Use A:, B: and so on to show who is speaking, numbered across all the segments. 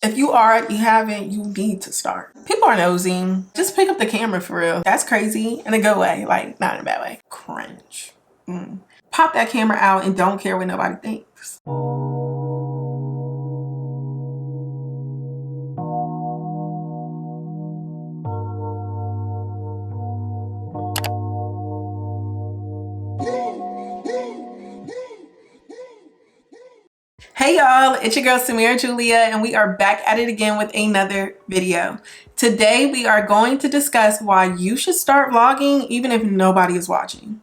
A: If you are, you haven't, you need to start. People are nosy. Just pick up the camera for real. That's crazy in a good way, like not in a bad way. Cringe. Pop that camera out and don't care what nobody thinks. Hey y'all, it's your girl SemiraJulia, and we are back at it again with another video. Today we are going to discuss why you should start vlogging even if nobody is watching.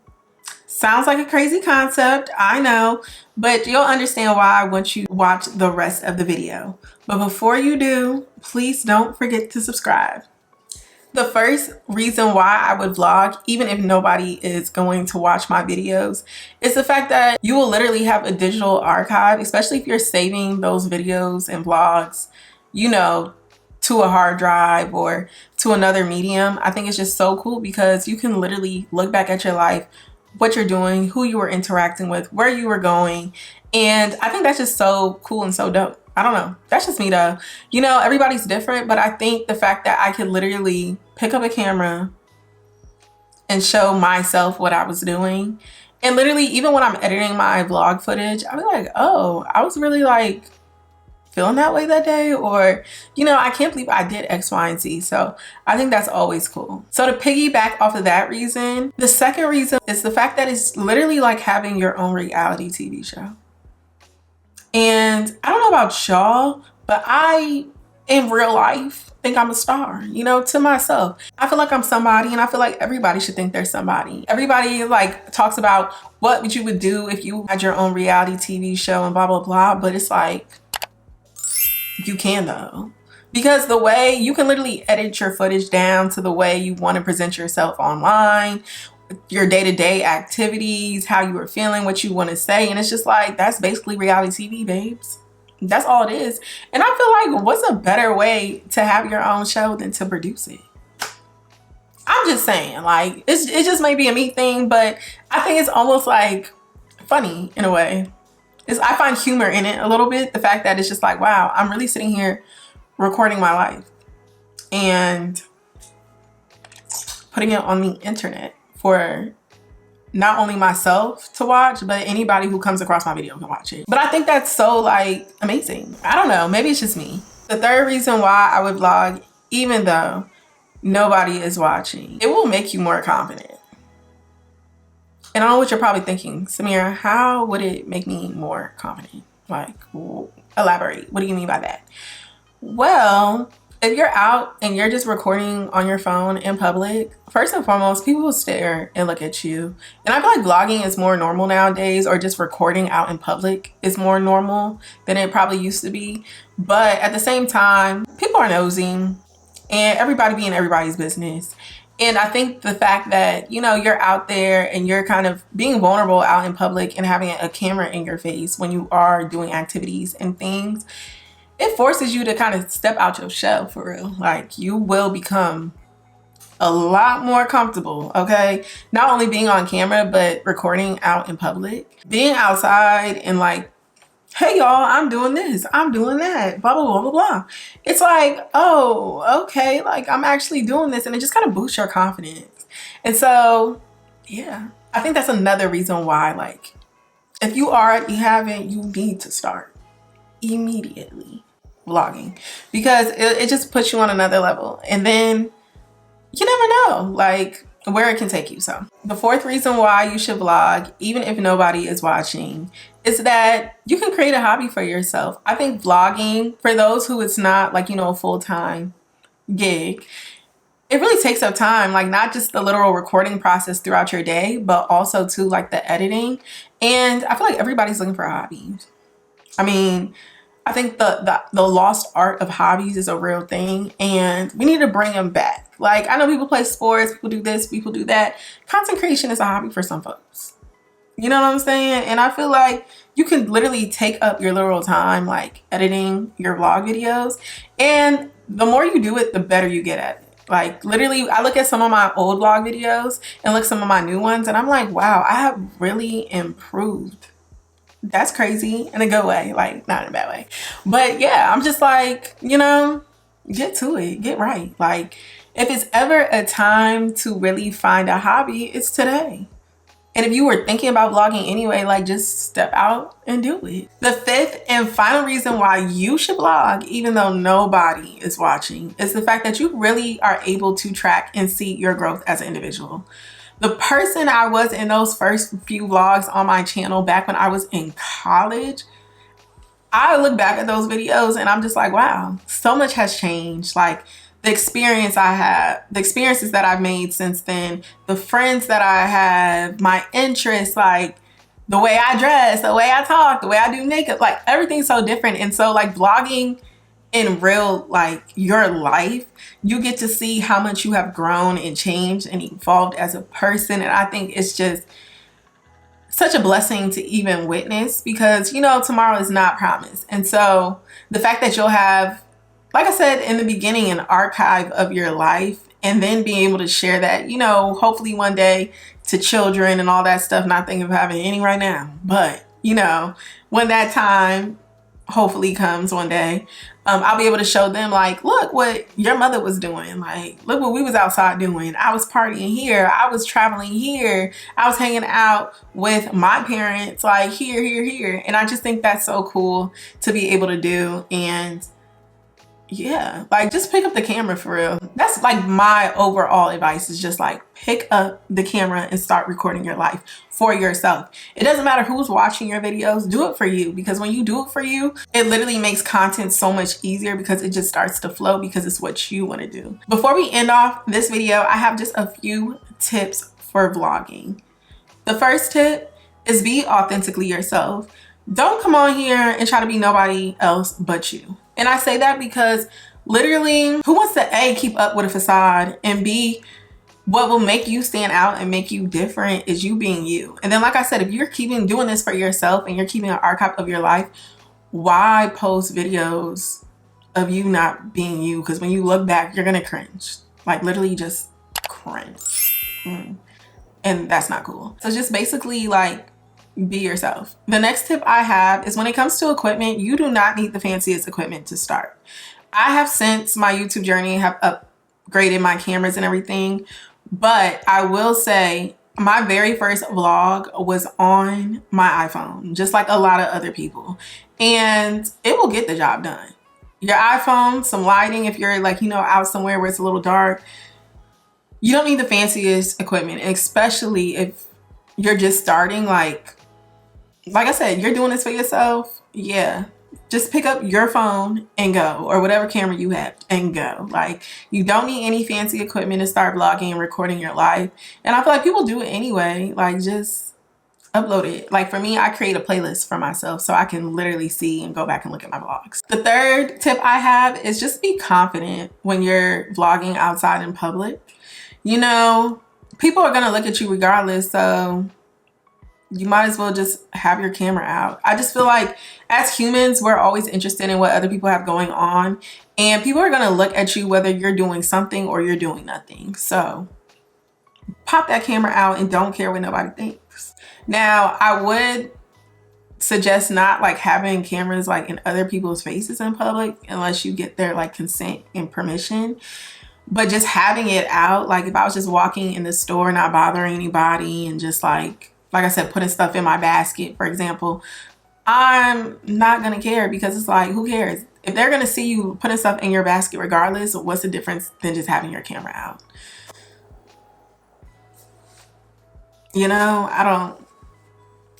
A: Sounds like a crazy concept, I know, but you'll understand why once you watch the rest of the video. But before you do, please don't forget to subscribe. The first reason why I would vlog, even if nobody is going to watch my videos, is the fact that you will literally have a digital archive, especially if you're saving those videos and vlogs, you know, to a hard drive or to another medium. I think it's just so cool because you can literally look back at your life, what you're doing, who you were interacting with, where you were going. And I think that's just so cool and so dope. I don't know. That's just me though. You know, everybody's different, but I think the fact that I could literally pick up a camera and show myself what I was doing. And literally, even when I'm editing my vlog footage, I'll be like, oh, I was really like feeling that way that day. Or, you know, I can't believe I did X, Y, and Z. So I think that's always cool. So to piggyback off of that reason, the second reason is the fact that it's literally like having your own reality TV show. And I don't know about y'all, but I, in real life, think I'm a star, you know, to myself. I feel like I'm somebody, and I feel like everybody should think they're somebody. Everybody like talks about what you would do if you had your own reality TV show and blah, blah, blah. But it's like, you can though. Because the way you can literally edit your footage down to the way you want to present yourself online, your day-to-day activities, how you are feeling, what you want to say. And it's just like, that's basically reality TV, babes. That's all it is. And I feel like, what's a better way to have your own show than to produce it? I'm just saying, like, it just may be a me thing, but I think it's almost like funny in a way. I find humor in it a little bit. The fact that it's just like, wow, I'm really sitting here recording my life and putting it on the internet for not only myself to watch, but anybody who comes across my video can watch it. But I think that's so like amazing. I don't know, maybe it's just me. The third reason why I would vlog, even though nobody is watching, it will make you more confident. And I know what you're probably thinking, Semira, how would it make me more confident? Like, elaborate. What do you mean by that? Well, if you're out and you're just recording on your phone in public, first and foremost, people will stare and look at you. And I feel like vlogging is more normal nowadays, or just recording out in public is more normal than it probably used to be. But at the same time, people are nosy, and everybody being everybody's business. And I think the fact that, you know, you're out there and you're kind of being vulnerable out in public and having a camera in your face when you are doing activities and things, it forces you to kind of step out your shell for real. Like, you will become a lot more comfortable, okay? Not only being on camera, but recording out in public. Being outside and like, hey y'all, I'm doing this, I'm doing that, blah, blah, blah, blah, blah. It's like, oh, okay, like I'm actually doing this, and it just kind of boosts your confidence. And so, yeah, I think that's another reason why, like, if you are, you haven't, you need to start immediately vlogging, because it just puts you on another level. And then you never know like where it can take you. So the fourth reason why you should vlog, even if nobody is watching, is that you can create a hobby for yourself. I think vlogging, for those who it's not like, you know, a full-time gig, it really takes up time, like not just the literal recording process throughout your day, but also too like the editing. And I feel like everybody's looking for a hobby. I mean, I think the lost art of hobbies is a real thing, and we need to bring them back. Like, I know people play sports, people do this, people do that. Content creation is a hobby for some folks. You know what I'm saying? And I feel like you can literally take up your literal time, like editing your vlog videos. And the more you do it, the better you get at it. Like, literally, I look at some of my old vlog videos and look at some of my new ones, and I'm like, wow, I have really improved that's crazy in a good way, like not in a bad way. But yeah, I'm just like, you know, get to it, get right. Like if it's ever a time to really find a hobby, it's today. And if you were thinking about vlogging anyway, like just step out and do it. The fifth and final reason why you should vlog, even though nobody is watching, is the fact that you really are able to track and see your growth as an individual. The person I was in those first few vlogs on my channel back when I was in college, I look back at those videos and I'm just like, wow, so much has changed. Like the experience I have, the experiences that I've made since then, the friends that I have, my interests, like the way I dress, the way I talk, the way I do makeup, like everything's so different. And so like vlogging in real, like your life, you get to see how much you have grown and changed and evolved as a person. And I think it's just such a blessing to even witness because, you know, tomorrow is not promised. And so the fact that you'll have, like I said in the beginning, an archive of your life and then being able to share that, you know, hopefully one day to children and all that stuff, not thinking of having any right now, but you know, when that time hopefully comes one day, I'll be able to show them like, look what your mother was doing. Like, look what we was outside doing. I was partying here. I was traveling here. I was hanging out with my parents, like here, here, here. And I just think that's so cool to be able to do. And yeah, like just pick up the camera for real. That's like my overall advice is just like pick up the camera and start recording your life for yourself. It doesn't matter who's watching your videos, do it for you, because when you do it for you, it literally makes content so much easier because it just starts to flow because it's what you want to do. Before we end off this video, I have just a few tips for vlogging. The first tip is be authentically yourself. Don't come on here and try to be nobody else but you. And I say that because literally, who wants to A, keep up with a facade, and B, what will make you stand out and make you different is you being you. And then like I said, if you're doing this for yourself and you're keeping an archive of your life, why post videos of you not being you? Because when you look back, you're gonna cringe. Like literally just cringe. And that's not cool. So just basically like, be yourself. The next tip I have is when it comes to equipment, you do not need the fanciest equipment to start. I have since my YouTube journey have upgraded my cameras and everything, but I will say my very first vlog was on my iPhone, just like a lot of other people, and it will get the job done. Your iPhone, some lighting, if you're like, you know, out somewhere where it's a little dark, you don't need the fanciest equipment, especially if you're just starting. Like I said, you're doing this for yourself. Yeah, just pick up your phone and go, or whatever camera you have and go. Like you don't need any fancy equipment to start vlogging and recording your life. And I feel like people do it anyway. Like just upload it. Like for me, I create a playlist for myself so I can literally see and go back and look at my vlogs. The third tip I have is just be confident when you're vlogging outside in public. You know, people are gonna look at you regardless, so you might as well just have your camera out. I just feel like as humans, we're always interested in what other people have going on, and people are gonna look at you whether you're doing something or you're doing nothing. So pop that camera out and don't care what nobody thinks. Now, I would suggest not like having cameras like in other people's faces in public unless you get their like consent and permission. But just having it out, like if I was just walking in the store, not bothering anybody, and just like I said, putting stuff in my basket, for example, I'm not gonna care because it's like, who cares? If they're gonna see you putting stuff in your basket regardless, what's the difference than just having your camera out? You know, I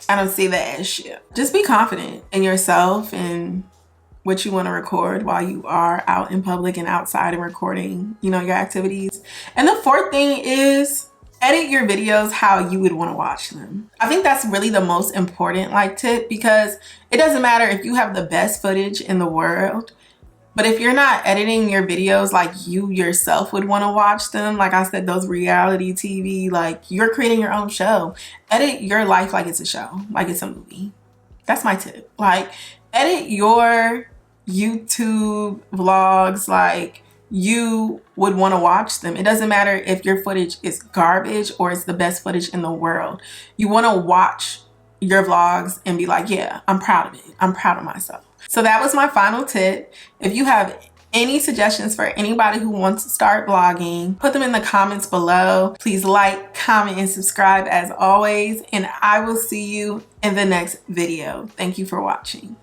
A: don't see that as shit. Just be confident in yourself and what you want to record while you are out in public and outside and recording, you know, your activities. And the fourth thing is edit your videos how you would want to watch them. I think that's really the most important like tip, because it doesn't matter if you have the best footage in the world, but if you're not editing your videos like you yourself would want to watch them, like I said, those reality TV, like you're creating your own show. Edit your life like it's a show, like it's a movie. That's my tip. Like edit your YouTube vlogs like you would want to watch them. It doesn't matter if your footage is garbage or it's the best footage in the world. You want to watch your vlogs and be like, yeah, I'm proud of it. I'm proud of myself. So that was my final tip. If you have any suggestions for anybody who wants to start vlogging, put them in the comments below. Please like, comment, and subscribe as always, and I will see you in the next video. Thank you for watching.